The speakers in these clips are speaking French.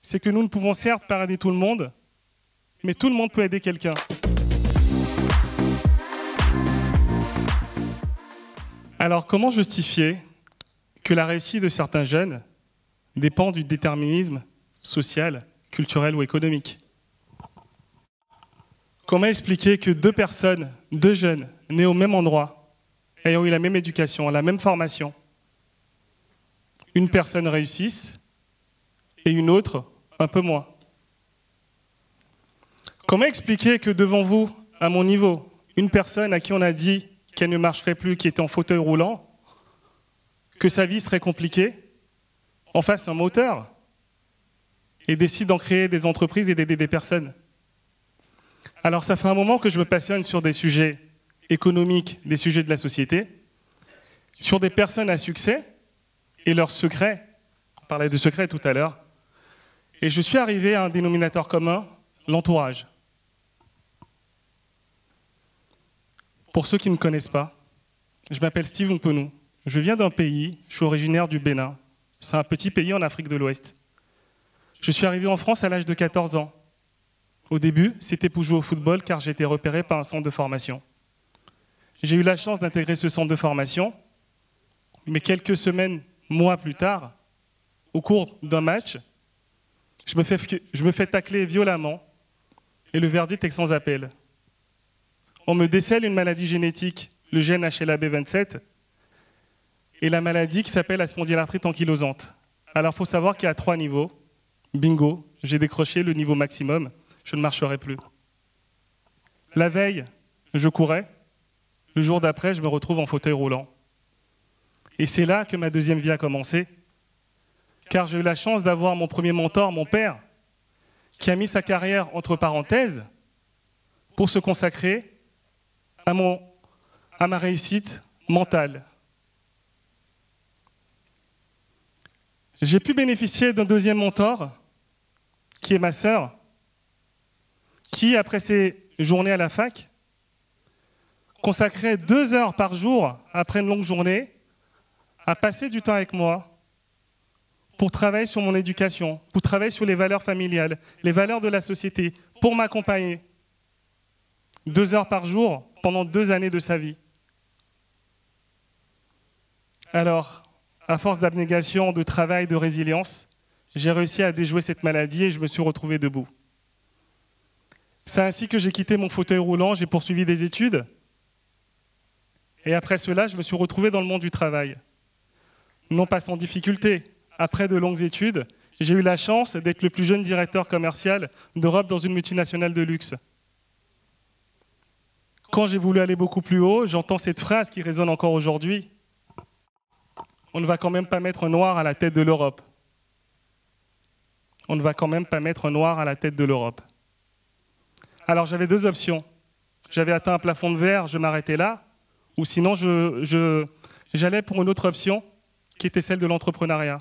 c'est que nous ne pouvons certes pas aider tout le monde, mais tout le monde peut aider quelqu'un. Alors, comment justifier que la réussite de certains jeunes dépend du déterminisme social, culturel ou économique? Comment expliquer que deux jeunes nés au même endroit, ayant eu la même éducation, la même formation, une personne réussisse et une autre un peu moins? Comment expliquer que devant vous, à mon niveau, une personne à qui on a dit qu'elle ne marcherait plus, qui était en fauteuil roulant, que sa vie serait compliquée, en fasse un moteur et décide d'en créer des entreprises et d'aider des personnes? Alors ça fait un moment que je me passionne sur des sujets économiques, des sujets de la société, sur des personnes à succès et leurs secrets. On parlait de secrets tout à l'heure. Et je suis arrivé à un dénominateur commun, l'entourage. Pour ceux qui ne me connaissent pas, je m'appelle Steve Mpenou. Je viens d'un pays, je suis originaire du Bénin. C'est un petit pays en Afrique de l'Ouest. Je suis arrivé en France à l'âge de 14 ans. Au début, c'était pour jouer au football car j'ai été repéré par un centre de formation. J'ai eu la chance d'intégrer ce centre de formation, mais quelques semaines, mois plus tard, au cours d'un match, je me fais tacler violemment et le verdict est sans appel. On me décèle une maladie génétique, le gène HLA-B27, et la maladie qui s'appelle la spondylarthrite ankylosante. Alors il faut savoir qu'il y a 3 niveaux. Bingo, j'ai décroché le niveau maximum, je ne marcherai plus. La veille, je courais. Le jour d'après, je me retrouve en fauteuil roulant. Et c'est là que ma deuxième vie a commencé, car j'ai eu la chance d'avoir mon premier mentor, mon père, qui a mis sa carrière entre parenthèses pour se consacrer à ma réussite mentale. J'ai pu bénéficier d'un deuxième mentor, qui est ma sœur, qui, après ses journées à la fac, consacrait 2 heures par jour, après une longue journée, à passer du temps avec moi pour travailler sur mon éducation, pour travailler sur les valeurs familiales, les valeurs de la société, pour m'accompagner. 2 heures par jour pendant 2 années de sa vie. Alors, à force d'abnégation, de travail, de résilience, j'ai réussi à déjouer cette maladie et je me suis retrouvé debout. C'est ainsi que j'ai quitté mon fauteuil roulant, j'ai poursuivi des études. Et après cela, je me suis retrouvé dans le monde du travail. Non pas sans difficulté. Après de longues études, j'ai eu la chance d'être le plus jeune directeur commercial d'Europe dans une multinationale de luxe. Quand j'ai voulu aller beaucoup plus haut, j'entends cette phrase qui résonne encore aujourd'hui. On ne va quand même pas mettre un noir à la tête de l'Europe. On ne va quand même pas mettre un noir à la tête de l'Europe. Alors j'avais 2 options. J'avais atteint un plafond de verre, je m'arrêtais là, ou sinon j'allais pour une autre option, qui était celle de l'entrepreneuriat.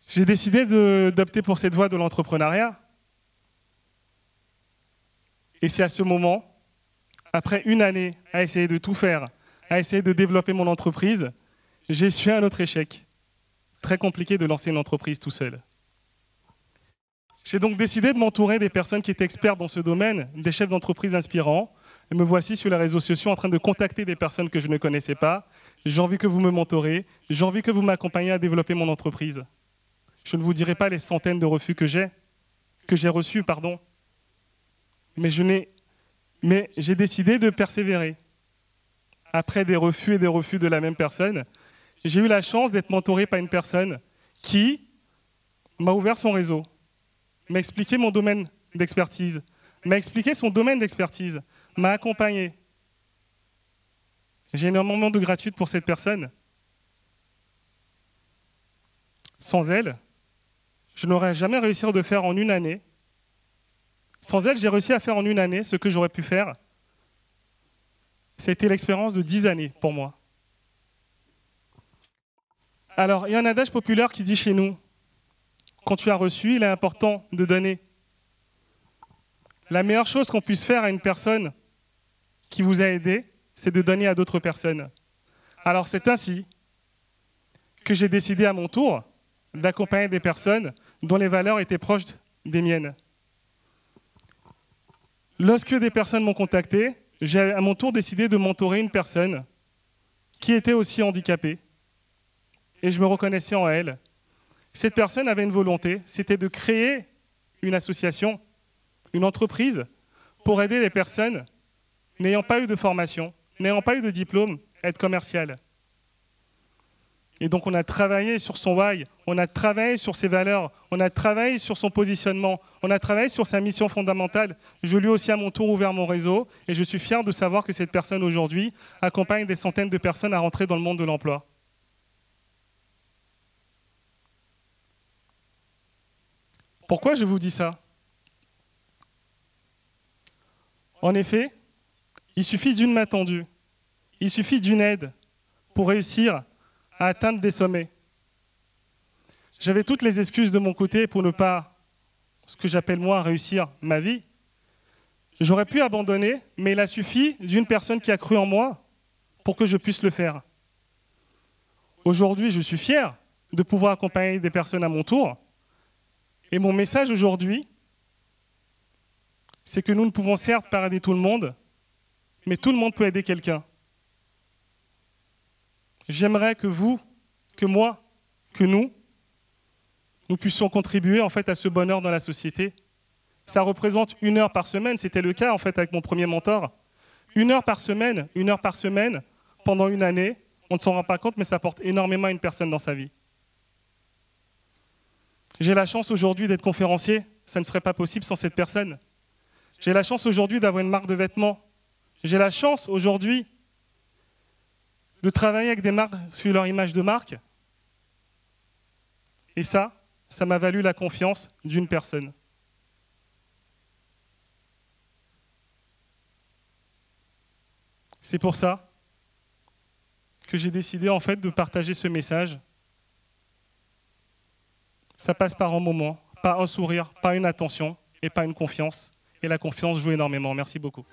J'ai décidé d'opter pour cette voie de l'entrepreneuriat. Et c'est à ce moment, après une année à essayer de tout faire, à essayer de développer mon entreprise, j'ai essuyé un autre échec. Très compliqué de lancer une entreprise tout seul. J'ai donc décidé de m'entourer des personnes qui étaient expertes dans ce domaine, des chefs d'entreprise inspirants. Et me voici sur les réseaux sociaux en train de contacter des personnes que je ne connaissais pas. J'ai envie que vous me mentorez, j'ai envie que vous m'accompagniez à développer mon entreprise. Je ne vous dirai pas les centaines de refus que j'ai reçus, pardon. Mais j'ai décidé de persévérer. Après des refus et des refus de la même personne, j'ai eu la chance d'être mentoré par une personne qui m'a ouvert son réseau, m'a expliqué mon domaine d'expertise, m'a expliqué son domaine d'expertise, m'a accompagné. J'ai énormément de gratitude pour cette personne. Sans elle, je n'aurais jamais réussi à faire en une année. Sans elle, j'ai réussi à faire en une année ce que j'aurais pu faire. C'était l'expérience de 10 années pour moi. Alors, il y a un adage populaire qui dit chez nous, quand tu as reçu, il est important de donner. La meilleure chose qu'on puisse faire à une personne qui vous a aidé, c'est de donner à d'autres personnes. Alors, c'est ainsi que j'ai décidé à mon tour d'accompagner des personnes dont les valeurs étaient proches des miennes. Lorsque des personnes m'ont contacté, j'ai à mon tour décidé de mentorer une personne qui était aussi handicapée. Et je me reconnaissais en elle. Cette personne avait une volonté, c'était de créer une association, une entreprise, pour aider les personnes n'ayant pas eu de formation, n'ayant pas eu de diplôme, à être commerciales. Et donc on a travaillé sur son why, on a travaillé sur ses valeurs, on a travaillé sur son positionnement, on a travaillé sur sa mission fondamentale. Je lui ai aussi à mon tour ouvert mon réseau et je suis fier de savoir que cette personne aujourd'hui accompagne des centaines de personnes à rentrer dans le monde de l'emploi. Pourquoi je vous dis ça? En effet, il suffit d'une main tendue, il suffit d'une aide pour réussir à atteindre des sommets. J'avais toutes les excuses de mon côté pour ne pas, ce que j'appelle moi, réussir ma vie. J'aurais pu abandonner, mais il a suffi d'une personne qui a cru en moi pour que je puisse le faire. Aujourd'hui, je suis fier de pouvoir accompagner des personnes à mon tour. Et mon message aujourd'hui, c'est que nous ne pouvons certes pas aider tout le monde, mais tout le monde peut aider quelqu'un. J'aimerais que vous, que moi, que nous puissions contribuer en fait à ce bonheur dans la société. Ça représente 1 heure par semaine, c'était le cas en fait avec mon premier mentor. 1 heure par semaine, pendant une année, on ne s'en rend pas compte, mais ça apporte énormément à une personne dans sa vie. J'ai la chance aujourd'hui d'être conférencier, ça ne serait pas possible sans cette personne. J'ai la chance aujourd'hui d'avoir une marque de vêtements. J'ai la chance aujourd'hui de travailler avec des marques sur leur image de marque. Et ça m'a valu la confiance d'une personne. C'est pour ça que j'ai décidé en fait de partager ce message. Ça passe par un moment, par un sourire, par une attention et par une confiance. Et la confiance joue énormément. Merci beaucoup.